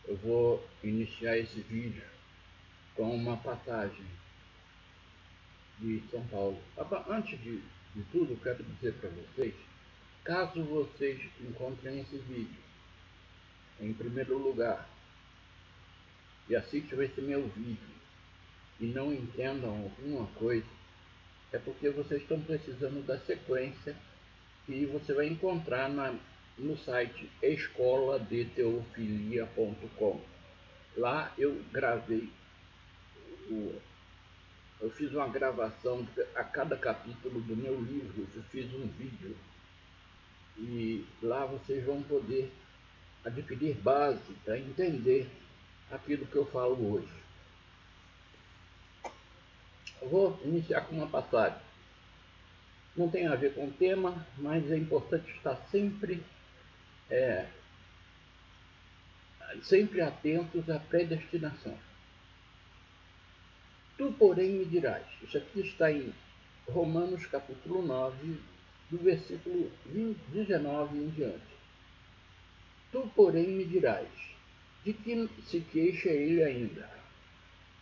Eu vou iniciar esse vídeo com uma passagem de São Paulo. Antes de tudo, eu quero dizer para vocês, caso vocês encontrem esse vídeo, em primeiro lugar, e assistam esse meu vídeo e não entendam alguma coisa, é porque vocês estão precisando da sequência que você vai encontrar no site escoladeteofilia.com. Lá eu fiz uma gravação a cada capítulo do meu livro, eu fiz um vídeo e lá vocês vão poder adquirir base para entender aquilo que eu falo hoje. Eu vou iniciar com uma passagem. Não tem a ver com o tema, mas é importante estar sempre atentos à predestinação. Tu, porém, me dirás. Isso aqui está em Romanos capítulo 9, do versículo 19 em diante. Tu, porém, me dirás, de que se queixa ele ainda?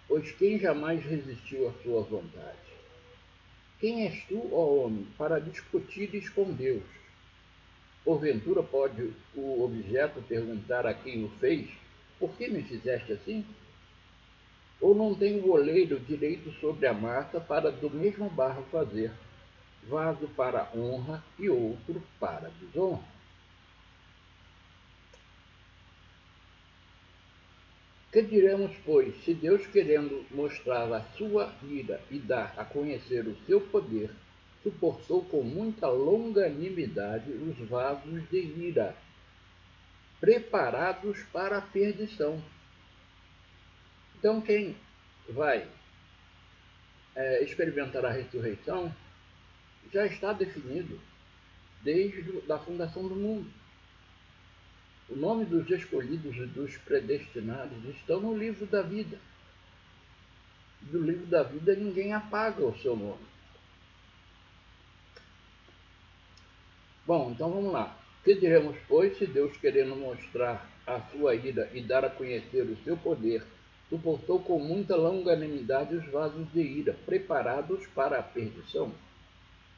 Pois quem jamais resistiu à sua vontade? Quem és tu, ó homem, para discutires com Deus? Porventura pode o objeto perguntar a quem o fez, por que me fizeste assim? Ou não tem o oleiro direito sobre a massa para do mesmo barro fazer vaso para honra e outro para desonra? Que diremos, pois, se Deus, querendo mostrar a sua ira e dar a conhecer o seu poder, suportou com muita longanimidade os vasos de ira, preparados para a perdição? Então, quem vai experimentar a ressurreição já está definido desde a fundação do mundo. O nome dos escolhidos e dos predestinados estão no livro da vida. Do livro da vida ninguém apaga o seu nome. Bom, então vamos lá. Que diremos, pois, se Deus, querendo mostrar a sua ira e dar a conhecer o seu poder, suportou com muita longanimidade os vasos de ira, preparados para a perdição,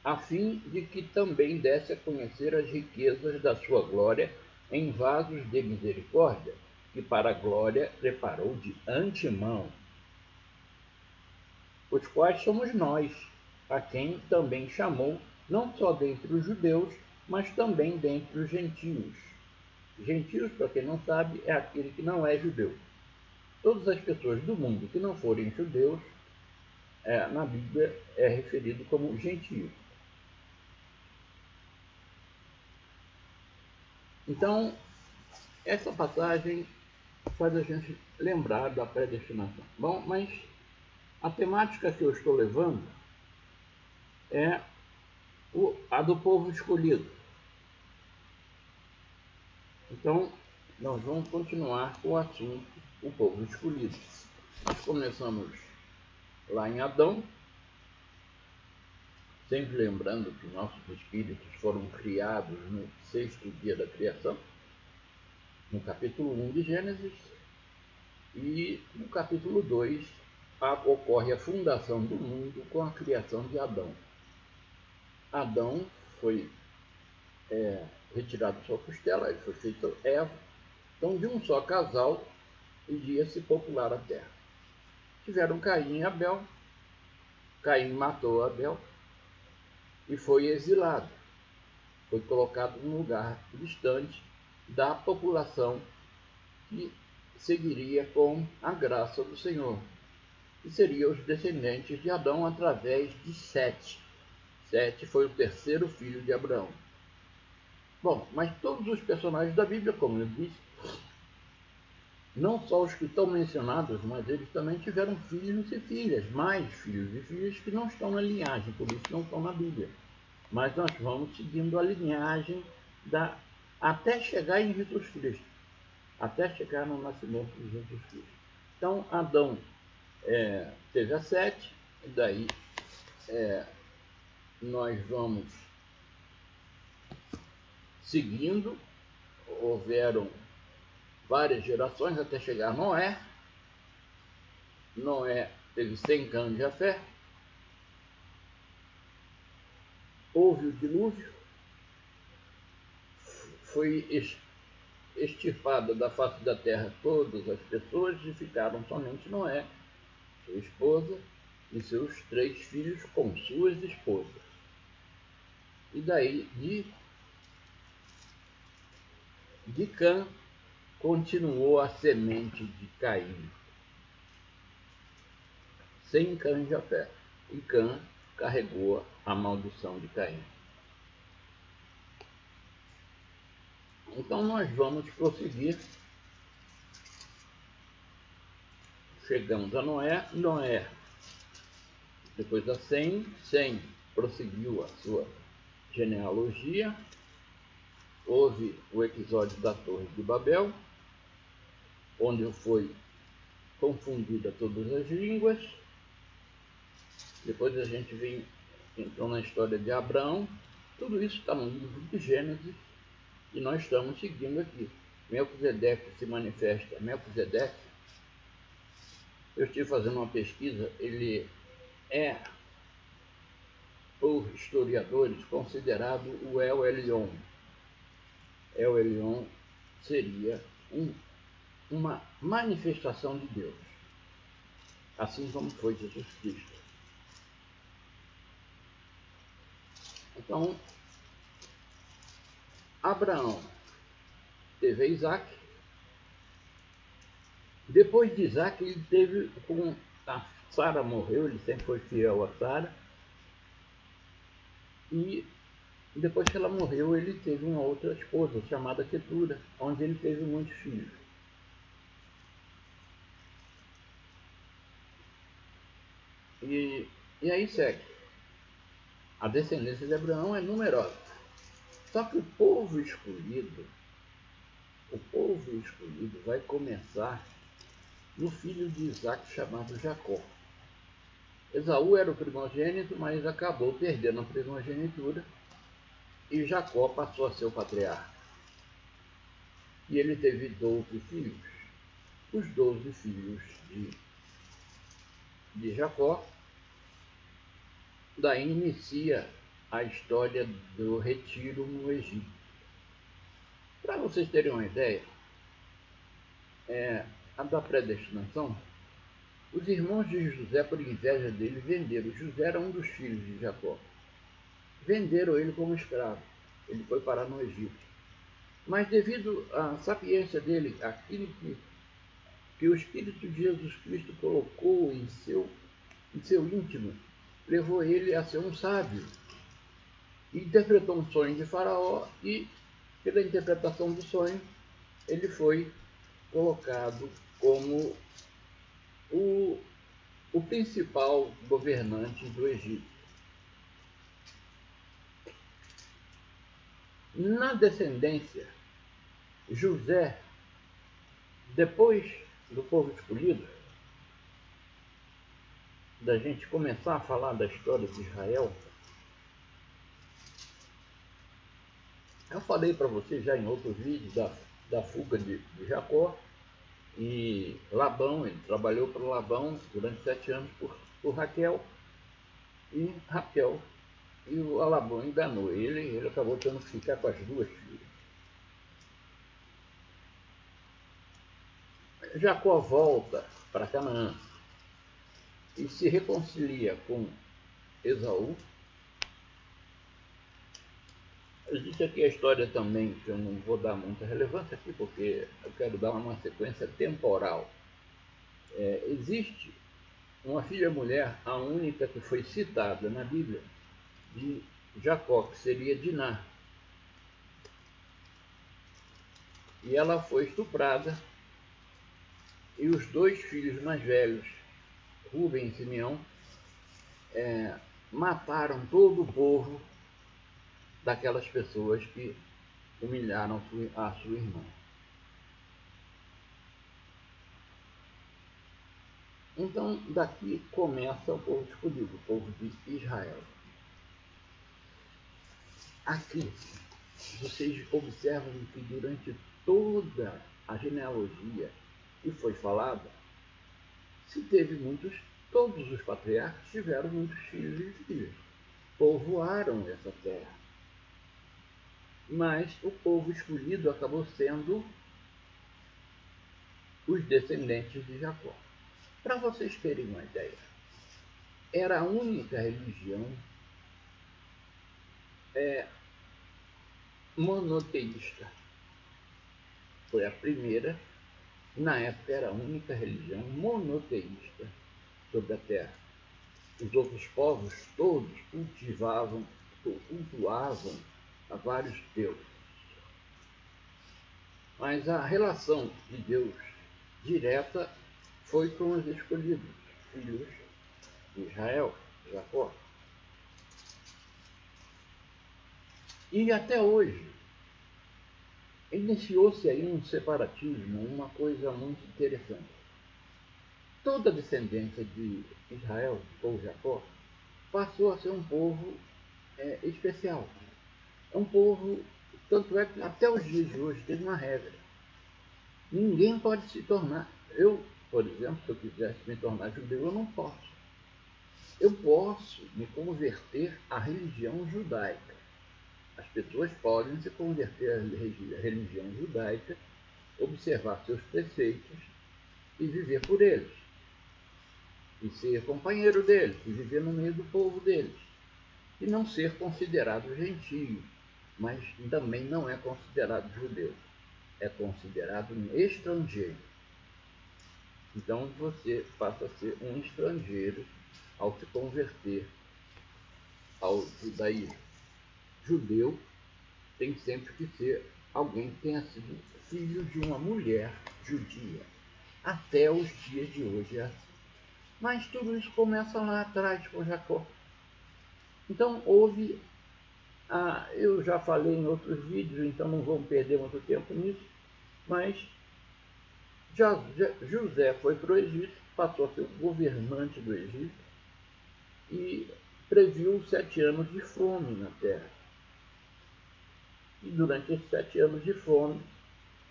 a fim de que também desse a conhecer as riquezas da sua glória em vasos de misericórdia, que para a glória preparou de antemão, os quais somos nós, a quem também chamou, não só dentre os judeus, mas também dentre os gentios. Gentios, para quem não sabe, é aquele que não é judeu. Todas as pessoas do mundo que não forem judeus, na Bíblia é referido como gentios. Então, essa passagem faz a gente lembrar da predestinação. Bom, mas a temática que eu estou levando é a do povo escolhido. Então, nós vamos continuar com o assunto, o povo escolhido. Nós começamos lá em Adão, sempre lembrando que nossos espíritos foram criados no 6º dia da criação, no capítulo 1 de Gênesis, e no capítulo 2 ocorre a fundação do mundo com a criação de Adão. Adão foi retirado de sua costela, ele foi feito Eva. Então, de um só casal, iria-se popular a terra. Tiveram Caim e Abel. Caim matou Abel e foi exilado. Foi colocado num lugar distante da população que seguiria com a graça do Senhor, que seriam os descendentes de Adão através de Sete. Sete foi o terceiro filho de Abraão. Bom, mas todos os personagens da Bíblia, como eu disse, não só os que estão mencionados, mas eles também tiveram filhos e filhas, mais filhos e filhas que não estão na linhagem, por isso não estão na Bíblia. Mas nós vamos seguindo a linhagem até chegar em Jesus Cristo, até chegar no nascimento de Jesus Cristo. Então, Adão teve a Sete, e daí nós vamos seguindo. Houveram várias gerações até chegar a Noé. Noé teve 100 anos de Jafé. Houve o dilúvio. Foi extirpada da face da terra todas as pessoas e ficaram somente Noé, sua esposa e seus 3 filhos com suas esposas. E daí de Cã continuou a semente de Caim, sem Cã e Jafé. E Cã carregou a maldição de Caim. Então nós vamos prosseguir. Chegamos a Noé. Noé, depois da Sem prosseguiu a sua genealogia. Houve o episódio da Torre de Babel, onde foi confundida todas as línguas. Depois a gente entrou na história de Abraão. Tudo isso está no livro de Gênesis e nós estamos seguindo aqui. Melquisedeque se manifesta. Melquisedeque, eu estive fazendo uma pesquisa, ele é, por historiadores, considerado o El Elyon. El Elyon seria uma manifestação de Deus, assim como foi Jesus Cristo. Então, Abraão teve Isaac. Depois de Isaac, ele teve a Sara morreu, ele sempre foi fiel a Sara. E depois que ela morreu, ele teve uma outra esposa chamada Quetura, onde ele teve muitos filhos. E aí segue. A descendência de Abraão é numerosa. Só que o povo escolhido vai começar no filho de Isaac chamado Jacó. Esaú era o primogênito, mas acabou perdendo a primogenitura e Jacó passou a ser o patriarca. E ele teve 12 filhos. Os 12 filhos de Jacó. Daí inicia a história do retiro no Egito. Para vocês terem uma ideia, a da predestinação, os irmãos de José, por inveja dele, venderam. José era um dos filhos de Jacó. Venderam ele como escravo. Ele foi parar no Egito. Mas devido à sapiência dele, aquilo que o Espírito de Jesus Cristo colocou em seu íntimo, levou ele a ser um sábio. Interpretou um sonho de Faraó e, pela interpretação do sonho, ele foi colocado como o principal governante do Egito. Na descendência, José, depois do povo escolhido, da gente começar a falar da história de Israel, eu falei para vocês já em outros vídeos da fuga de Jacó e Labão. Ele trabalhou para Labão durante 7 anos por Raquel, e o Labão enganou ele acabou tendo que ficar com as 2 filhas. Jacó volta para Canaã e se reconcilia com Esaú. Existe aqui a história também, que eu não vou dar muita relevância aqui, porque eu quero dar uma sequência temporal. Existe uma filha mulher, a única que foi citada na Bíblia, de Jacó, que seria Diná. E ela foi estuprada, e os 2 filhos mais velhos, Rubem e Simeão, mataram todo o povo daquelas pessoas que humilharam a sua irmã. Então, daqui começa o povo escolhido, o povo de Israel. Aqui, vocês observam que durante toda a genealogia que foi falada, se teve muitos, todos os patriarcas tiveram muitos filhos e filhas, povoaram essa terra. Mas o povo escolhido acabou sendo os descendentes de Jacó. Para vocês terem uma ideia, era a única religião monoteísta. Foi a primeira, na época era a única religião monoteísta sobre a terra. Os outros povos todos cultuavam a vários deuses. Mas a relação de Deus direta foi com os escolhidos, filhos de Israel, Jacó. E até hoje, iniciou-se aí um separatismo, uma coisa muito interessante. Toda a descendência de Israel, ou Jacó, passou a ser um povo especial. É um povo, tanto é que até os dias de hoje tem uma regra. Ninguém pode se tornar. Eu, por exemplo, se eu quisesse me tornar judeu, eu não posso. Eu posso me converter à religião judaica. As pessoas podem se converter à religião judaica, observar seus preceitos e viver por eles. E ser companheiro deles, e viver no meio do povo deles. E não ser considerado gentio, mas também não é considerado judeu. É considerado um estrangeiro. Então você passa a ser um estrangeiro ao se converter ao judaísmo. Judeu tem sempre que ser alguém que tenha sido filho de uma mulher judia. Até os dias de hoje é assim. Mas tudo isso começa lá atrás com Jacó. Então houve, eu já falei em outros vídeos, então não vamos perder muito tempo nisso, mas José foi para o Egito, passou a ser o governante do Egito e previu 7 anos de fome na terra. E durante esses 7 anos de fome,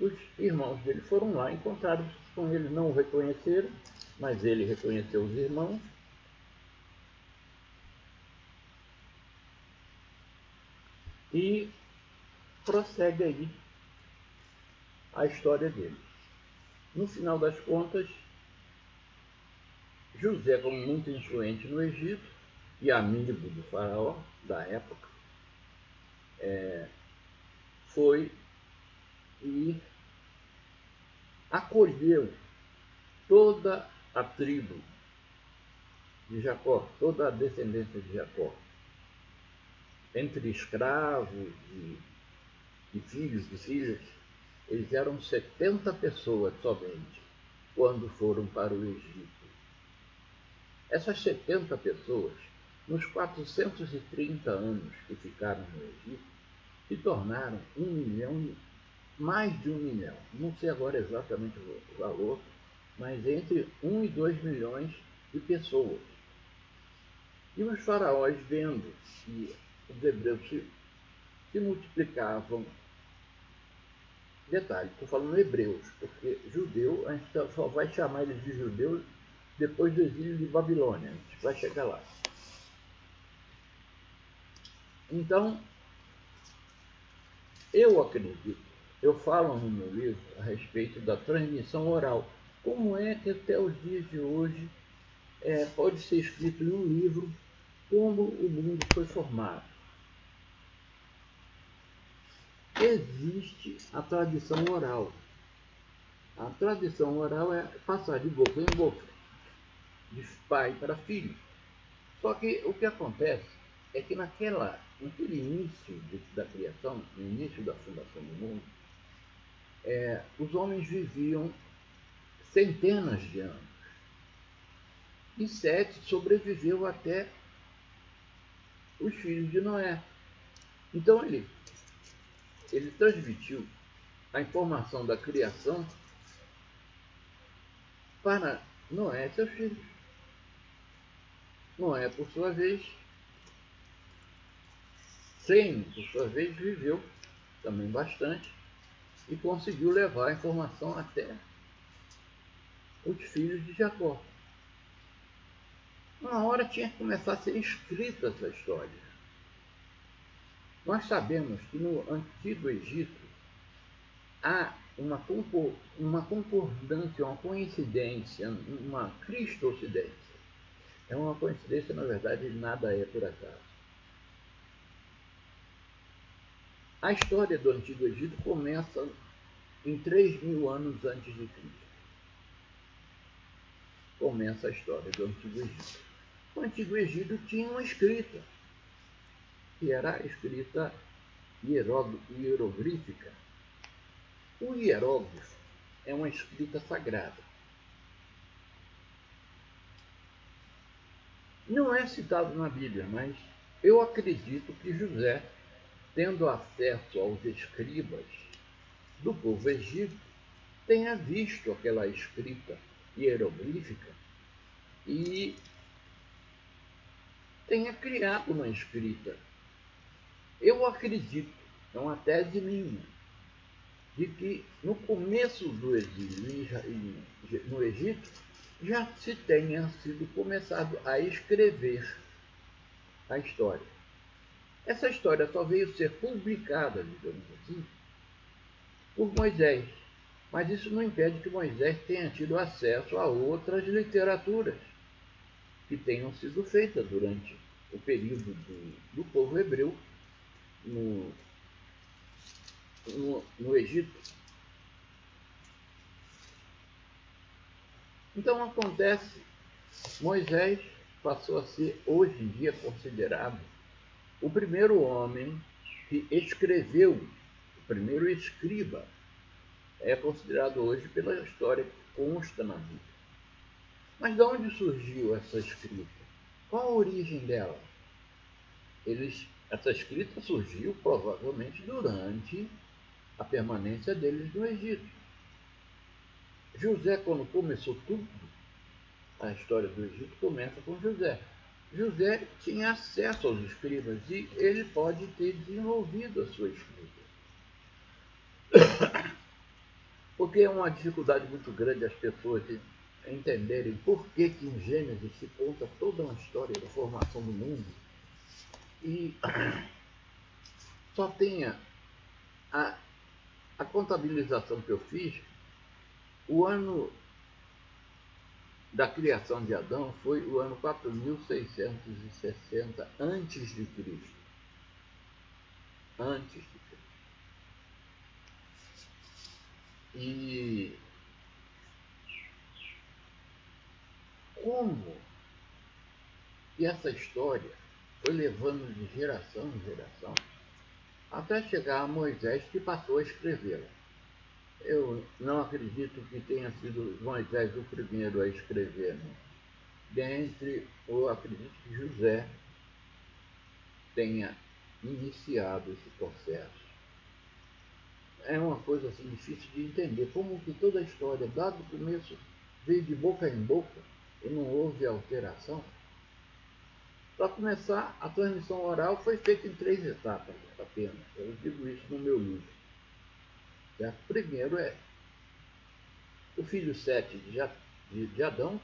os irmãos dele foram lá, encontraram-se com ele, não o reconheceram, mas ele reconheceu os irmãos. E prossegue aí a história dele. No final das contas, José, como muito influente no Egito e amigo do faraó da época, foi e acolheu toda a tribo de Jacó, toda a descendência de Jacó, entre escravos e filhos e filhas. Eles eram 70 pessoas somente quando foram para o Egito. Essas 70 pessoas, nos 430 anos que ficaram no Egito, se tornaram 1 milhão, mais de 1 milhão, não sei agora exatamente o valor, mas entre 1 e 2 milhões de pessoas. E os faraós, vendo que os hebreus se multiplicavam, detalhe, estou falando hebreus, porque judeu, a gente só vai chamar eles de judeus depois do exílio de Babilônia, a gente vai chegar lá. Então, eu acredito, eu falo no meu livro a respeito da transmissão oral. Como é que até os dias de hoje pode ser escrito em um livro como o mundo foi formado? Existe a tradição oral. A tradição oral é passar de boca em boca, de pai para filho. Só que o que acontece é que naquele início da criação, no início da fundação do mundo, os homens viviam centenas de anos. E Sete sobreviveu até os filhos de Noé. Então ele transmitiu a informação da criação para Noé e seus filhos. Noé, por sua vez, Sem, por sua vez, viveu também bastante e conseguiu levar a informação até os filhos de Jacó. Uma hora tinha que começar a ser escrita essa história. Nós sabemos que no Antigo Egito há uma concordância, uma coincidência, uma cristocidência. É uma coincidência, na verdade, nada é por acaso. A história do Antigo Egito começa em 3.000 anos antes de Cristo. Começa a história do Antigo Egito. O Antigo Egito tinha uma escrita, que era a escrita hieroglyphica. O hieróglifo é uma escrita sagrada. Não é citado na Bíblia, mas eu acredito que José, tendo acesso aos escribas do povo egípcio, tenha visto aquela escrita hieroglífica e tenha criado uma escrita. Eu acredito, é uma tese minha, de que no começo do exílio no Egito já se tenha sido começado a escrever a história. Essa história só veio ser publicada, digamos assim, por Moisés. Mas isso não impede que Moisés tenha tido acesso a outras literaturas que tenham sido feitas durante o período do povo hebreu no Egito. Então acontece, Moisés passou a ser hoje em dia considerado o primeiro homem que escreveu, o primeiro escriba. É considerado hoje pela história que consta na Bíblia. Mas de onde surgiu essa escrita? Qual a origem dela? Essa escrita surgiu provavelmente durante a permanência deles no Egito. José, quando começou tudo, a história do Egito começa com José. José tinha acesso aos escribas e ele pode ter desenvolvido a sua escrita. Porque é uma dificuldade muito grande as pessoas entenderem por que em Gênesis se conta toda uma história da formação do mundo e só tenha a contabilização que eu fiz. O ano da criação de Adão foi o ano 4.660 antes de Cristo. Antes de Cristo. E como que essa história foi levando de geração em geração até chegar a Moisés, que passou a escrevê-la. Eu não acredito que tenha sido Moisés o primeiro a escrever. Eu acredito que José tenha iniciado esse processo. É uma coisa assim, difícil de entender, como que toda a história, dado o começo, veio de boca em boca e não houve alteração. Para começar, a transmissão oral foi feita em 3 etapas apenas. Eu digo isso no meu livro. Certo? Primeiro o filho Sete de Adão,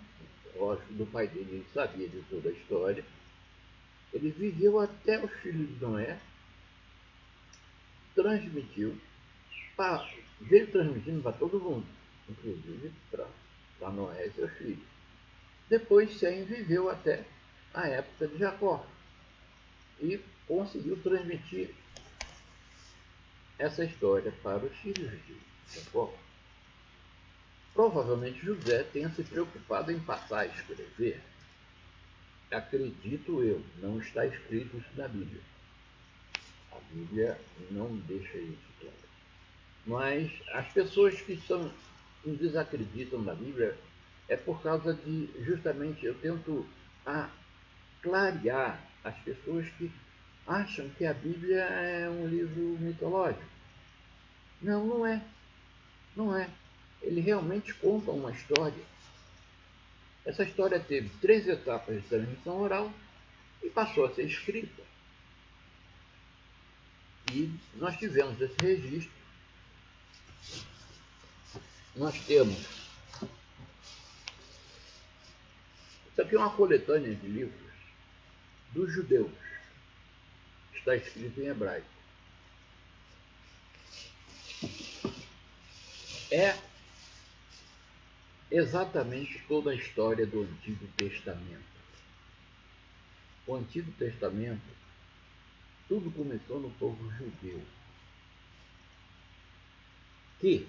lógico, do pai dele, ele sabia de toda a história. Ele viveu até os filhos de Noé, transmitiu, veio transmitindo para todo mundo, inclusive para Noé e seus filhos. Depois Sem viveu até a época de Jacó e conseguiu transmitir essa história para os filhos de Jacó. Provavelmente José tenha se preocupado em passar a escrever. Acredito eu, não está escrito isso na Bíblia. A Bíblia não deixa isso claro. Mas as pessoas que desacreditam da Bíblia é por causa de, justamente, eu tento clarear as pessoas que acham que a Bíblia é um livro mitológico. Não, não é. Não é. Ele realmente conta uma história. Essa história teve 3 etapas de transmissão oral e passou a ser escrita. E nós tivemos esse registro nós temos, isso aqui é uma coletânea de livros dos judeus, está escrito em hebraico. É exatamente toda a história do Antigo Testamento. O Antigo Testamento, tudo começou no povo judeu, que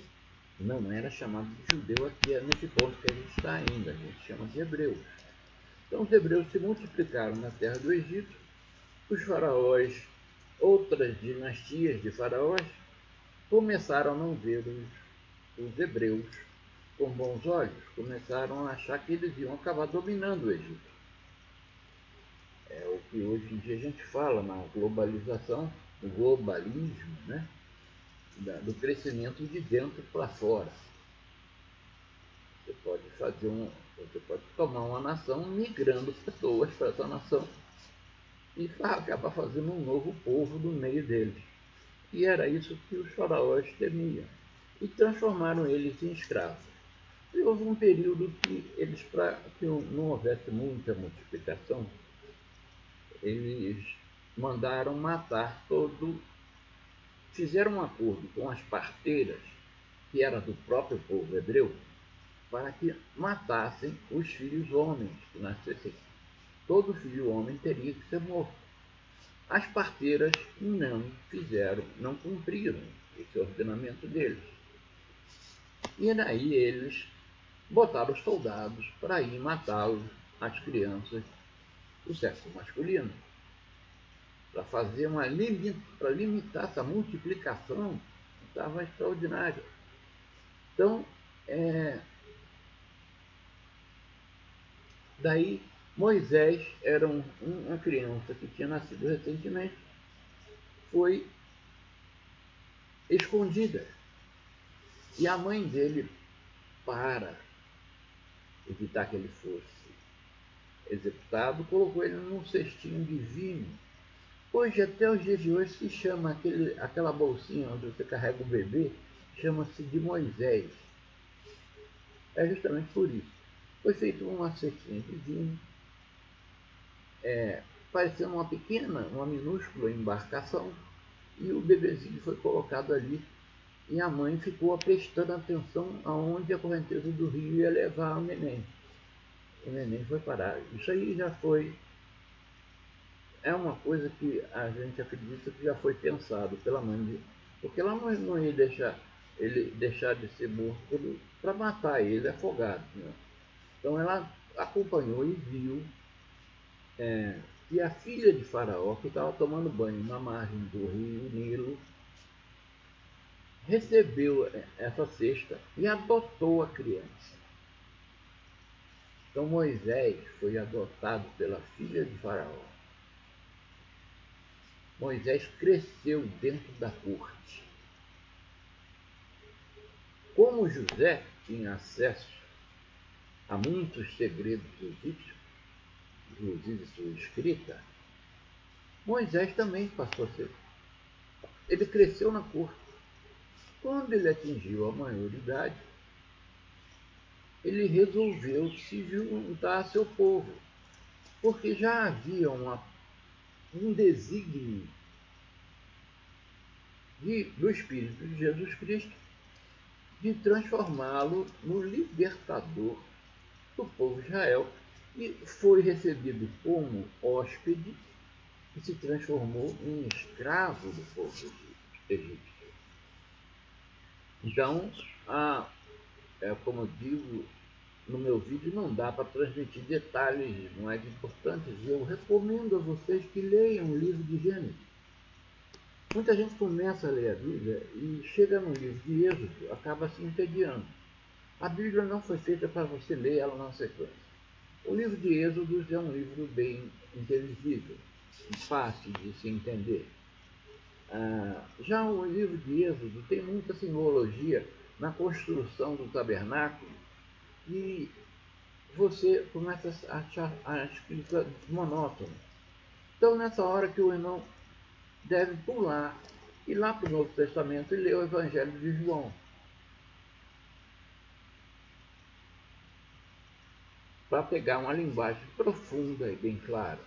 não era chamado de judeu aqui, é nesse ponto que a gente está ainda, a gente chama de hebreus. Então os hebreus se multiplicaram na terra do Egito, os faraós, outras dinastias de faraós, começaram a não ver os hebreus com bons olhos, começaram a achar que eles iam acabar dominando o Egito. É o que hoje em dia a gente fala na globalização, no globalismo, né? Do crescimento de dentro para fora. Você pode tomar uma nação migrando pessoas para essa nação e acabar fazendo um novo povo no meio deles. E era isso que os faraós temiam. E transformaram eles em escravos. E houve um período que eles, para que não houvesse muita multiplicação, eles mandaram matar fizeram um acordo com as parteiras, que era do próprio povo hebreu, para que matassem os filhos homens que nascessem. Todo filho homem teria que ser morto. As parteiras não cumpriram esse ordenamento deles. E daí eles botaram os soldados para ir matar as crianças do sexo masculino, para limitar essa multiplicação, estava extraordinária. Então, daí Moisés era uma criança que tinha nascido recentemente, foi escondida. E a mãe dele, para evitar que ele fosse executado, colocou ele num cestinho de vinho. Hoje, até os dias de hoje, se chama aquela bolsinha onde você carrega o bebê, chama-se de Moisés. É justamente por isso. Foi feita uma cestinha de vinho, parecendo uma minúscula embarcação, e o bebezinho foi colocado ali, e a mãe ficou prestando atenção aonde a correnteza do rio ia levar o neném. O neném foi parar. Isso aí já foi... É uma coisa que a gente acredita que já foi pensado pela mãe dele, porque ela não ia deixar ele deixar de ser morto para matar ele afogado. Né? Então ela acompanhou e viu que a filha de Faraó, que estava tomando banho na margem do rio Nilo, recebeu essa cesta e adotou a criança. Então Moisés foi adotado pela filha de Faraó. Moisés cresceu dentro da corte. Como José tinha acesso a muitos segredos egípcios, inclusive sua escrita, Moisés também passou a ser. Ele cresceu na corte. Quando ele atingiu a maioridade, ele resolveu se juntar a seu povo, porque já havia um desígnio do Espírito de Jesus Cristo de transformá-lo no libertador do povo de Israel, e foi recebido como hóspede e se transformou em escravo do povo egípcio. Então, como eu digo no meu vídeo, não dá para transmitir detalhes mais importantes. Eu recomendo a vocês que leiam o livro de Gênesis. Muita gente começa a ler a Bíblia e chega no livro de Êxodo, acaba se entediando. A Bíblia não foi feita para você ler ela na sequência. O livro de Êxodo é um livro bem inteligível, fácil de se entender. Já o livro de Êxodo tem muita simbologia na construção do tabernáculo e você começa a achar a escrita monótona. Então, nessa hora que o irmão deve pular, ir lá para o Novo Testamento e ler o Evangelho de João. para pegar uma linguagem profunda e bem clara.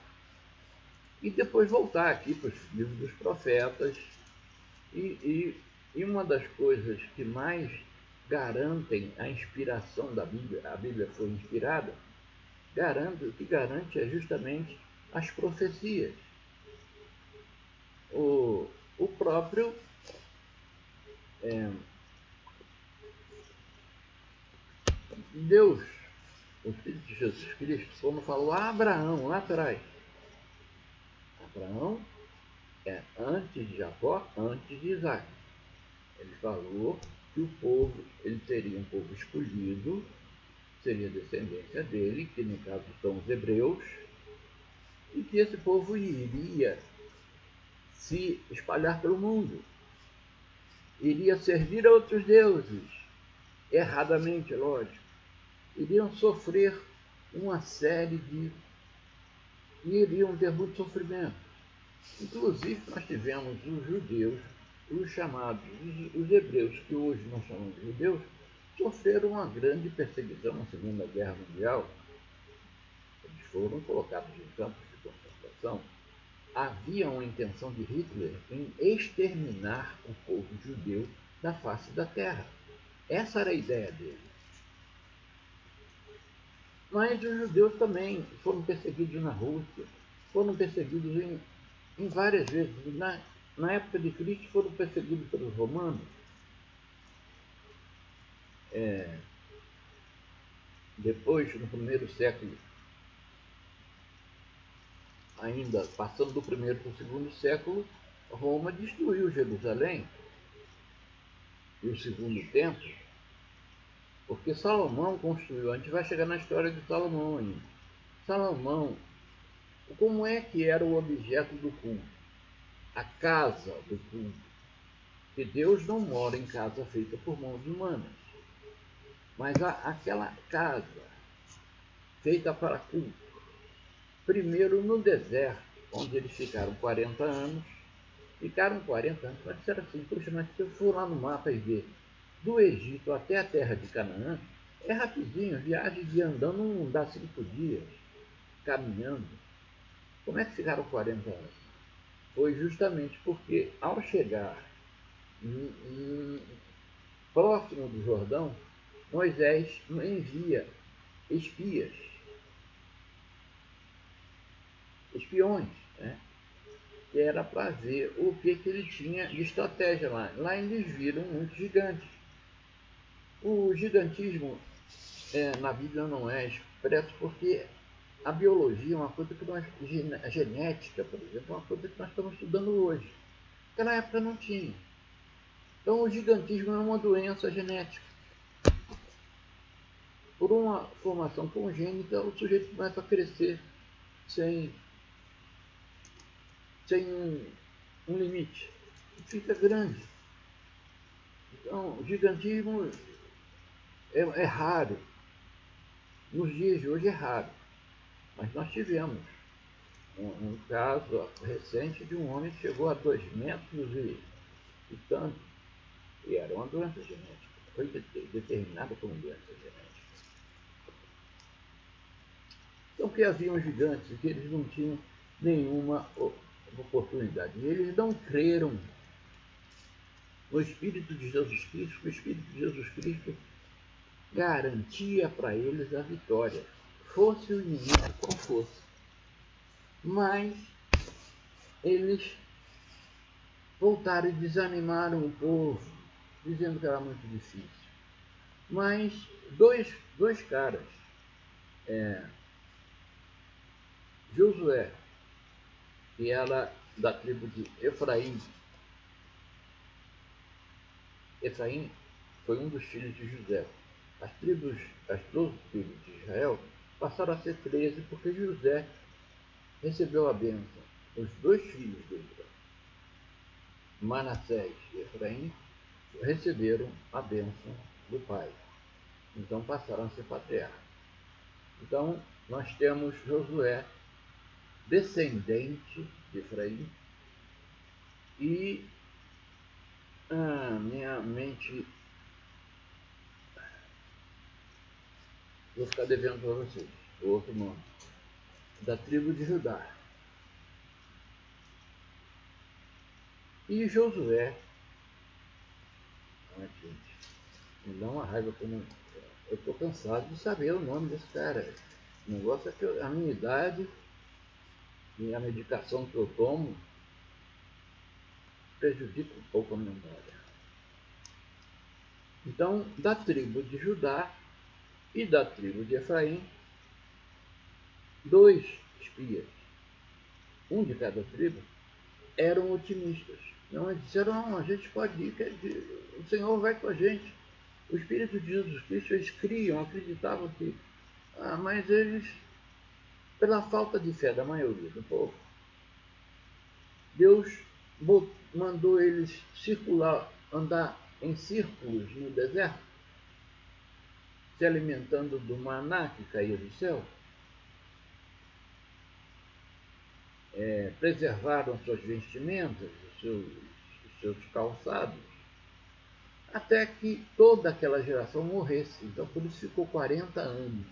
E depois voltar aqui para os livros dos profetas. E uma das coisas que mais garantem a inspiração da Bíblia, a Bíblia foi inspirada, o que garante é justamente as profecias. O próprio Deus, o Filho de Jesus Cristo, como falou a Abraão lá atrás. Abraão é antes de Jacó, antes de Isaac. Ele falou que o povo, ele seria um povo escolhido, seria descendência dele, que no caso são os hebreus, e que esse povo iria se espalhar pelo mundo, iria servir a outros deuses, erradamente, lógico, iriam sofrer uma série de... iriam ter muito sofrimento. Inclusive, nós tivemos os judeus, os chamados, os hebreus, que hoje nós chamamos de judeus, sofreram uma grande perseguição na Segunda Guerra Mundial. Eles foram colocados em campos de concentração. Havia uma intenção de Hitler em exterminar o povo judeu da face da terra. Essa era a ideia dele. Mas os judeus também foram perseguidos na Rússia, foram perseguidos em várias vezes. Na época de Cristo foram perseguidos pelos romanos. Depois, no primeiro século, ainda passando do primeiro para o segundo século, Roma destruiu Jerusalém e o segundo templo, porque Salomão construiu. A gente vai chegar na história de Salomão ainda. Salomão, como é que era o objeto do culto? A casa do culto. Que Deus não mora em casa feita por mãos humanas, mas aquela casa feita para culto. Primeiro no deserto, onde eles ficaram 40 anos. Ficaram 40 anos, mas disseram assim, puxa, mas se eu for lá no mapa e ver do Egito até a terra de Canaã, é rapidinho, viagem de andando não dá 5 dias, caminhando. Como é que ficaram 40 anos? Foi justamente porque, ao chegar próximo do Jordão, Moisés envia espiões, né? Que era para ver o que ele tinha de estratégia lá. Lá eles viram muitos gigantes. O gigantismo na Bíblia não é expresso porque a biologia é uma coisa que nós, a genética, por exemplo, é uma coisa que nós estamos estudando hoje. Naquela época não tinha. Então o gigantismo é uma doença genética. Por uma formação congênita, o sujeito começa a crescer sem um limite. Fica grande. Então, o gigantismo é raro. Nos dias de hoje é raro. Mas nós tivemos um caso recente de um homem que chegou a 2 metros e tanto. E era uma doença genética. Foi determinada como doença genética. Então, que haviam gigantes que eles não tinham nenhuma oportunidade. E eles não creram no Espírito de Jesus Cristo, porque o Espírito de Jesus Cristo garantia para eles a vitória, fosse o inimigo qual fosse. Mas eles voltaram e desanimaram o povo, dizendo que era muito difícil. Mas dois caras, Josué, que era da tribo de Efraim. Efraim foi um dos filhos de José. As 12 tribos de Israel passaram a ser 13 porque José recebeu a bênção. Os 2 filhos dele, Manassés e Efraim, receberam a bênção do pai. Então passaram a ser patriarcas. Então nós temos Josué, descendente de Efraim, e minha mente, vou ficar devendo para vocês. outro nome, da tribo de Judá. E Josué, gente, me dá uma raiva como eu estou cansado de saber o nome desse cara. O negócio é que a minha idade e a medicação que eu tomo prejudica um pouco a memória. Então, da tribo de Judá e da tribo de Efraim, 2 espias, um de cada tribo, eram otimistas. Não, eles disseram, não, a gente pode ir, o Senhor vai com a gente. O Espírito de Jesus Cristo, eles criam, acreditavam que... mas eles, pela falta de fé da maioria do povo, Deus mandou eles circular, andar em círculos no deserto, se alimentando do maná que caía do céu. Preservaram suas vestimentas, os seus calçados, até que toda aquela geração morresse. Então, por isso ficou 40 anos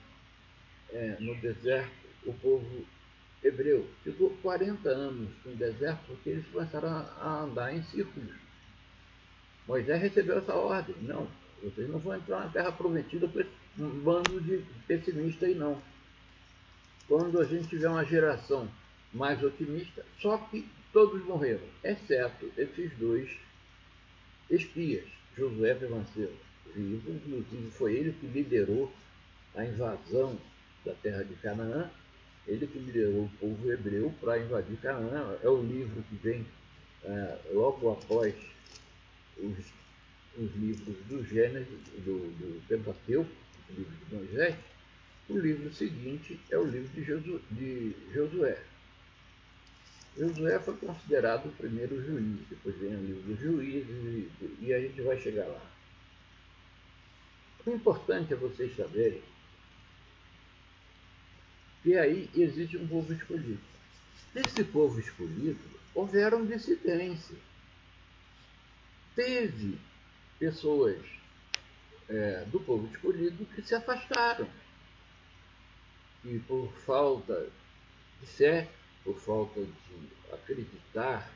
no deserto, o povo hebreu. Ficou 40 anos no deserto porque eles começaram a andar em círculos. Moisés recebeu essa ordem. Não, vocês não vão entrar na terra prometida por um bando de pessimistas aí, não. Quando a gente tiver uma geração mais otimista, só que todos morreram, exceto esses 2 espias. Josué permaneceu vivo, inclusive foi ele que liderou a invasão da terra de Canaã, ele que liderou o povo hebreu para invadir Canaã. É o livro que vem logo após os livros do Gênesis, do Pentateuco, o livro de Moisés. O livro seguinte é o livro de Josué. Josué foi considerado o primeiro juiz, depois vem o livro dos juízes e a gente vai chegar lá. O importante é vocês saberem que aí existe um povo escolhido. Nesse povo escolhido, houveram dissidências. Teve pessoas do povo escolhido que se afastaram. E por falta de fé, por falta de acreditar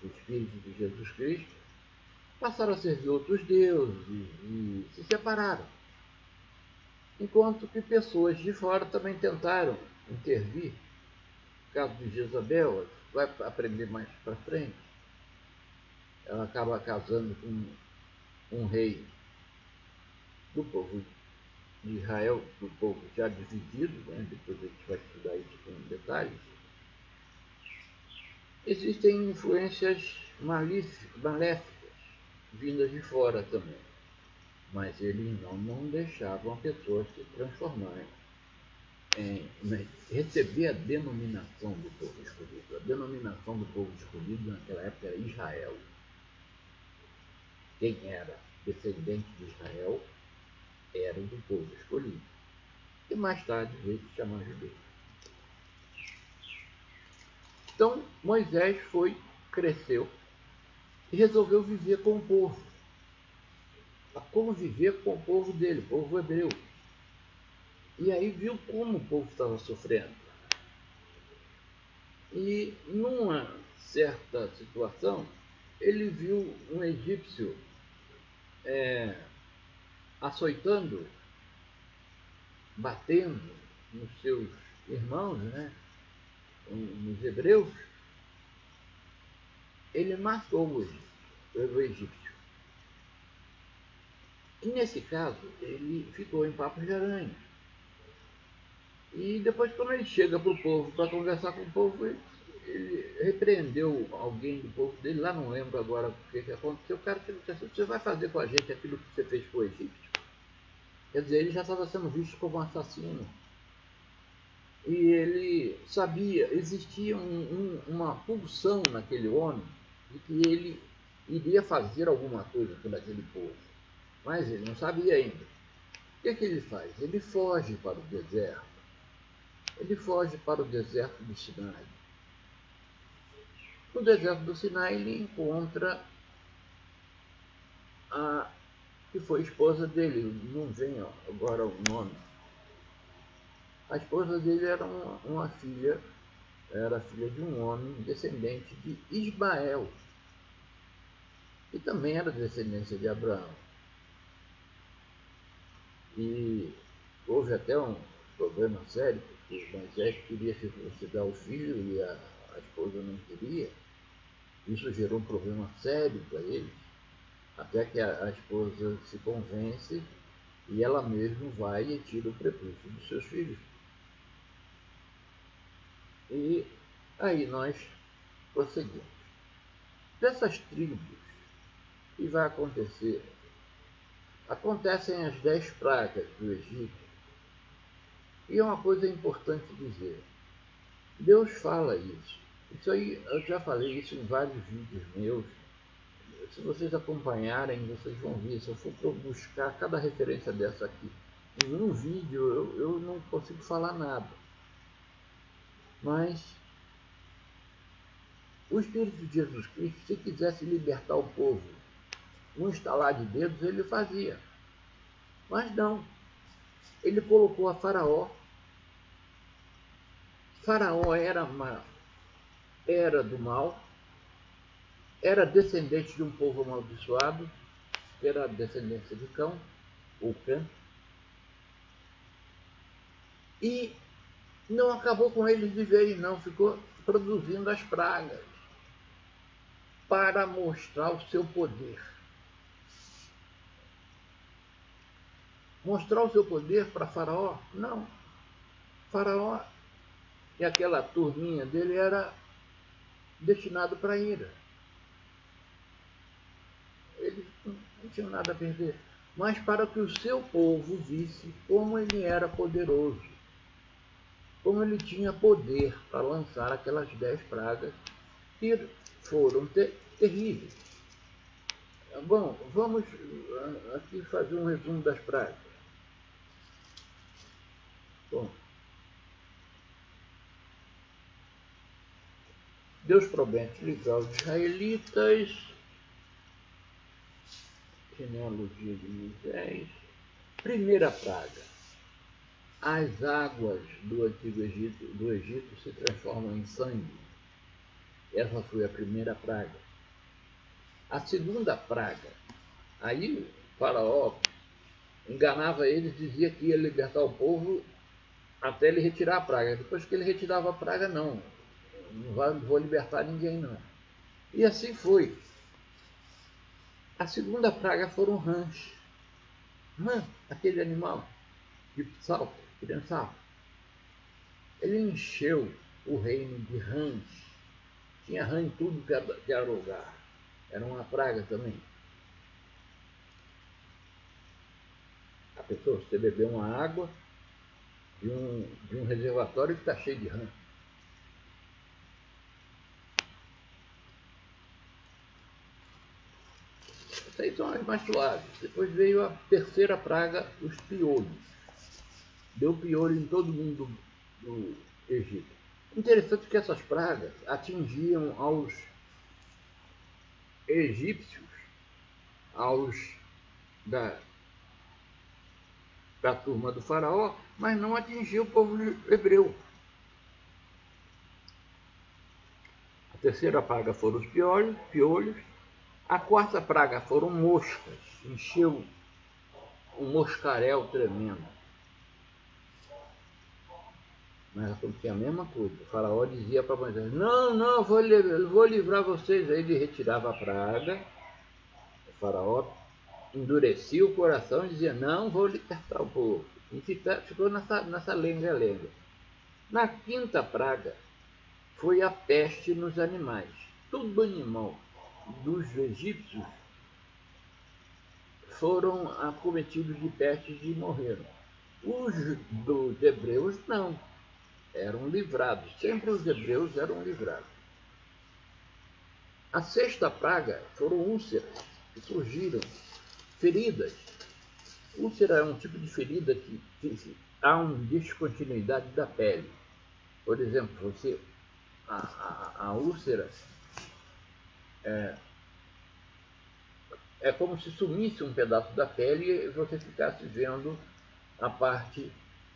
no Espírito de Jesus Cristo, passaram a servir outros deuses e se separaram. Enquanto que pessoas de fora também tentaram intervir. No caso de Jezabel, vai aprender mais para frente. Ela acaba casando com um rei do povo de Israel, do povo já dividido, né? Depois a gente vai estudar isso com detalhes. Existem influências maléficas vindas de fora também, mas eles não deixavam a pessoa se transformar receber a denominação do povo escolhido. A denominação do povo escolhido naquela época era Israel. Quem era descendente de Israel era do povo escolhido. E mais tarde veio se chamar judeu. Então Moisés cresceu e resolveu viver com o povo, a conviver com o povo dele, o povo hebreu. E aí viu como o povo estava sofrendo. E numa certa situação, ele viu um egípcio açoitando, batendo nos seus irmãos, né, nos hebreus. Ele matou o egípcio. E nesse caso, ele ficou em papo de aranha. E depois, quando ele chega para o povo, para conversar com o povo, ele repreendeu alguém do povo dele, lá não lembro agora o que aconteceu. O cara disse assim: você vai fazer com a gente aquilo que você fez com o egípcio? Quer dizer, ele já estava sendo visto como um assassino. E ele sabia, existia uma pulsão naquele homem de que ele iria fazer alguma coisa por aquele povo. Mas ele não sabia ainda. O que ele faz? Ele foge para o deserto. Ele foge para o deserto do Sinai. No deserto do Sinai ele encontra a que foi esposa dele, não vem agora o nome. A esposa dele era uma filha, era filha de um homem descendente de Ismael, que também era descendência de Abraão. E houve até um problema sério, porque Moisés queria circuncidar o filho e a esposa não queria. Isso gerou um problema sério para eles, até que a esposa se convence e ela mesma vai e tira o prepúcio dos seus filhos. E aí nós prosseguimos. Dessas tribos, o que vai acontecer? Acontecem as 10 pragas do Egito. E é uma coisa importante dizer. Deus fala isso. Isso aí, eu já falei isso em vários vídeos meus. Se vocês acompanharem, vocês vão ver. Se eu for buscar cada referência dessa aqui em um vídeo, eu não consigo falar nada. Mas o Espírito de Jesus Cristo, se quisesse libertar o povo, num estalar de dedos, ele fazia. Mas não. Ele colocou a Faraó. Faraó era do mal, era descendente de um povo amaldiçoado, que era a descendência de Cão, ou Cã, e não acabou com eles de vez, não, ficou produzindo as pragas para mostrar o seu poder. Mostrar o seu poder para Faraó? Não. Faraó e aquela turminha dele era destinado para a ira. Eles não tinham nada a perder. Mas para que o seu povo visse como ele era poderoso, como ele tinha poder para lançar aquelas 10 pragas que foram terríveis. Bom, vamos aqui fazer um resumo das pragas. Bom, Deus promete livrar os israelitas, genealogia de Moisés. Primeira praga. As águas do antigo Egito se transformam em sangue. Essa foi a primeira praga. A segunda praga, aí o Faraó enganava eles, dizia que ia libertar o povo até ele retirar a praga. Depois que ele retirava a praga, não vou libertar ninguém, não. E assim foi. A segunda praga foram rãs. Rã, aquele animal de salto, criançado. Ele encheu o reino de rãs. Tinha rã em tudo que era lugar. Era uma praga também. A pessoa, você beber uma água de um reservatório que está cheio de rã. Essas aí são as mais suaves. Depois veio a terceira praga, os piolhos. Deu piolho em todo mundo do Egito. Interessante que essas pragas atingiam aos egípcios, aos da turma do faraó, mas não atingiu o povo hebreu. A terceira praga foram os piolhos. A quarta praga foram moscas. Encheu um moscaréu tremendo. Mas acontecia a mesma coisa. O faraó dizia para Moisés: não, vou livrar vocês. Aí ele retirava a praga. O faraó endurecia o coração e dizia: não, vou libertar o povo. E ficou nessa lenga-lenga. Na quinta praga foi a peste nos animais. Todo animal dos egípcios foram acometidos de pestes e morreram. Os dos hebreus não. Eram livrados. Sempre os hebreus eram livrados. A sexta praga foram úlceras, que surgiram, feridas. Úlcera é um tipo de ferida que há uma descontinuidade da pele. Por exemplo, a úlcera é como se sumisse um pedaço da pele e você ficasse vendo a parte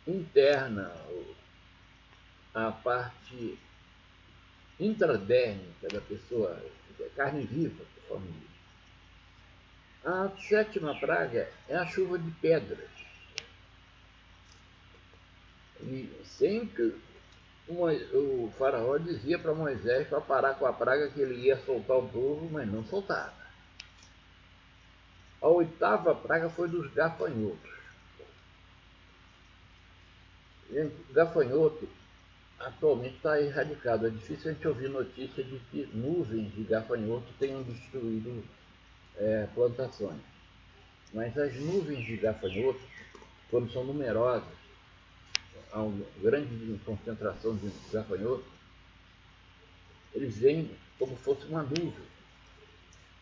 interna, a parte intradérmica da pessoa, carne viva, conforme diz. A sétima praga é a chuva de pedras. E sempre o faraó dizia para Moisés para parar com a praga, que ele ia soltar o povo, mas não soltava. A oitava praga foi dos gafanhotos. Gente, gafanhoto atualmente está erradicado. É difícil a gente ouvir notícia de que nuvens de gafanhoto tenham destruído plantações. Mas as nuvens de gafanhoto, quando são numerosas, há uma grande concentração de gafanhotos, eles vêm como se fosse uma nuvem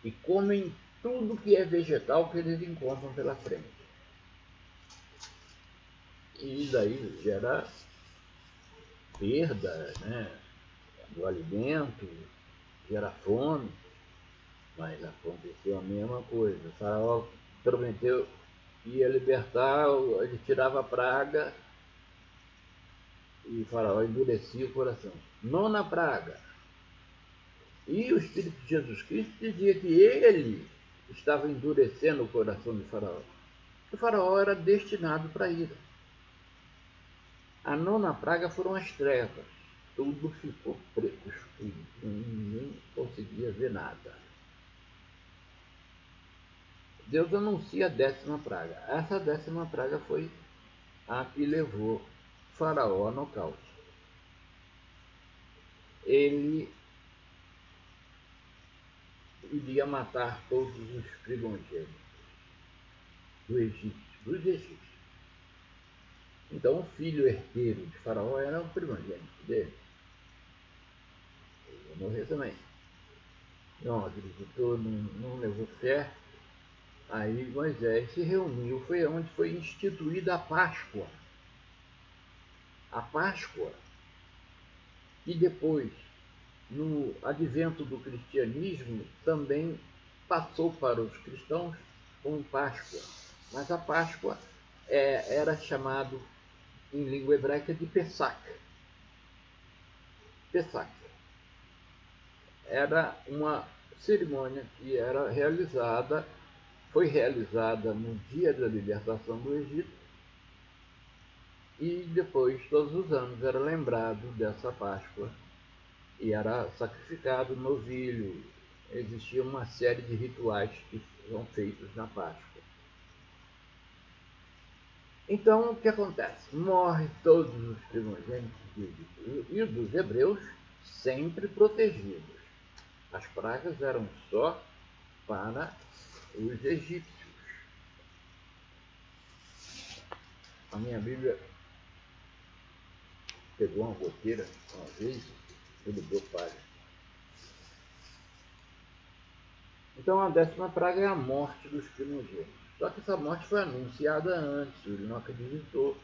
e comem tudo que é vegetal que eles encontram pela frente. E daí gera perda, né, do alimento, gera fome, mas aconteceu a mesma coisa. O faraó prometeu que ia libertar, ele tirava a praga e o faraó endurecia o coração. Nona praga. E o Espírito de Jesus Cristo dizia que ele estava endurecendo o coração de Faraó. O Faraó era destinado para ira. A nona praga foram as trevas. Tudo ficou preto, escuro. Ninguém conseguia ver nada. Deus anuncia a décima praga. Essa décima praga foi a que levou Faraó a nocaute. Ele iria matar todos os primogênitos dos egípcios. Então o filho herdeiro de Faraó era o primogênito dele. Ele ia morrer também. Não acreditou, não levou fé. Aí Moisés se reuniu, foi onde foi instituída a Páscoa. A Páscoa, que depois, no advento do cristianismo, também passou para os cristãos como Páscoa. Mas a Páscoa era chamado em língua hebraica de Pesach. Pesach era uma cerimônia que foi realizada no dia da libertação do Egito e depois, todos os anos, era lembrado dessa Páscoa e era sacrificado novilho. Existia uma série de rituais que são feitos na Páscoa. Então, o que acontece? Morre todos os primogênitos do Egito e dos hebreus sempre protegidos. As pragas eram só para os egípcios. A minha Bíblia pegou uma goteira uma vez, derrubou palha. Então a décima praga é a morte dos primogênitos. Só que essa morte foi anunciada antes, ele não acreditou.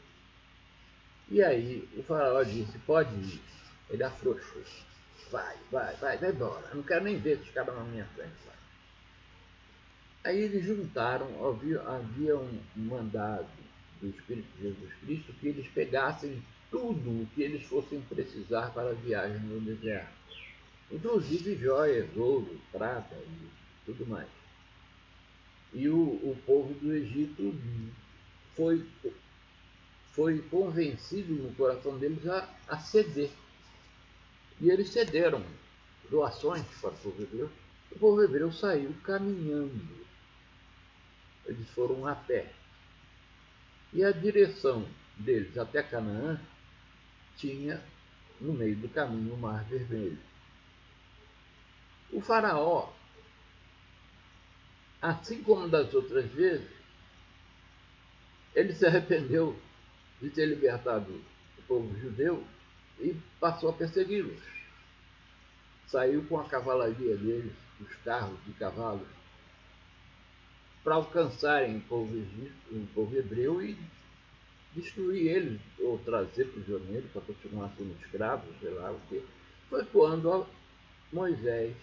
E aí o faraó disse, pode ir. Ele afrouxou. Vai embora. Eu não quero nem ver esses caras na minha frente. Vai. Aí eles juntaram, havia um mandado do Espírito de Jesus Cristo que eles pegassem tudo o que eles fossem precisar para a viagem no deserto. Inclusive joias, ouro, prata e tudo mais. E o povo do Egito foi convencido no coração deles a ceder. E eles cederam doações para o povo hebreu. O povo hebreu saiu caminhando. Eles foram a pé. E a direção deles até Canaã tinha no meio do caminho o Mar Vermelho. O faraó, assim como das outras vezes, ele se arrependeu de ter libertado o povo judeu e passou a persegui-los. Saiu com a cavalaria deles, os carros de cavalos, para alcançarem o povo hebreu e destruir eles, ou trazer prisioneiro para continuar sendo escravos, sei lá o quê. Foi quando Moisés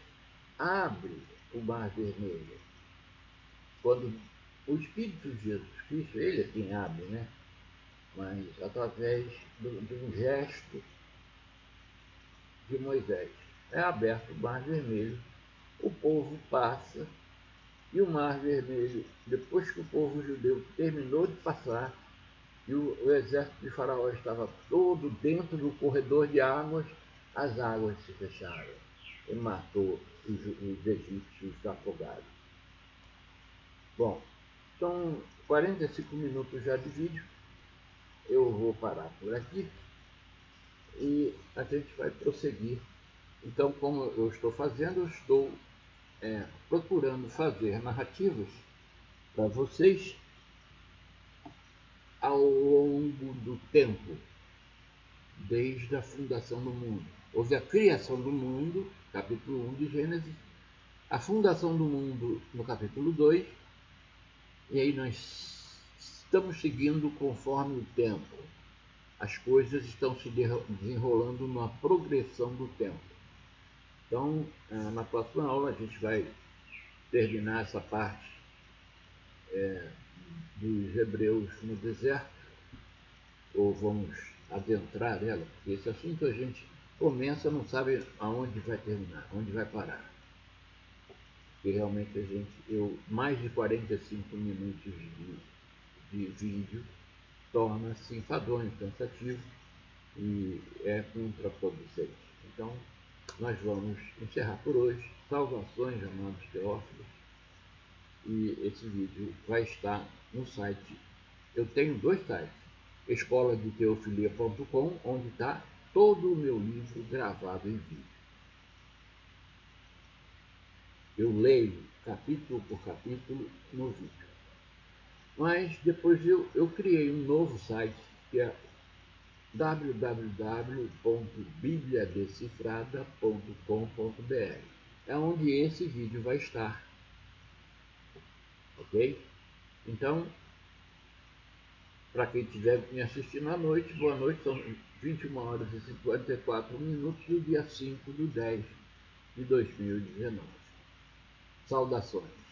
abre o Mar Vermelho. Quando o Espírito de Jesus Cristo, ele é quem abre, né? mas através de um gesto de Moisés. É aberto o Mar Vermelho, o povo passa, e o Mar Vermelho, depois que o povo judeu terminou de passar, e o exército de Faraó estava todo dentro do corredor de águas, as águas se fecharam e matou os egípcios afogados. Bom, são 45 minutos já de vídeo, eu vou parar por aqui e a gente vai prosseguir. Então, como eu estou fazendo, eu estou procurando fazer narrativas para vocês ao longo do tempo, desde a fundação do mundo. Houve a criação do mundo, capítulo 1 de Gênesis, a fundação do mundo no capítulo 2, e aí nós estamos seguindo conforme o tempo. As coisas estão se desenrolando numa progressão do tempo. Então, na próxima aula a gente vai terminar essa parte dos hebreus no deserto, ou vamos adentrar ela, porque esse assunto a gente começa, não sabe aonde vai terminar, onde vai parar. Porque realmente mais de 45 minutos de vídeo torna-se enfadonho, cansativo e é contraproducente. Então, nós vamos encerrar por hoje. Salvações, amados teófilos. E esse vídeo vai estar no site. Eu tenho 2 sites. escoladeteofilia.com, onde está todo o meu livro gravado em vídeo. Eu leio capítulo por capítulo no vídeo. Mas depois eu criei um novo site, que é www.bibliadecifrada.com.br. É onde esse vídeo vai estar. Ok? Então, para quem estiver me assistindo à noite, boa noite, são 21 horas e 54 minutos do dia 5 de 10 de 2019. Saudações.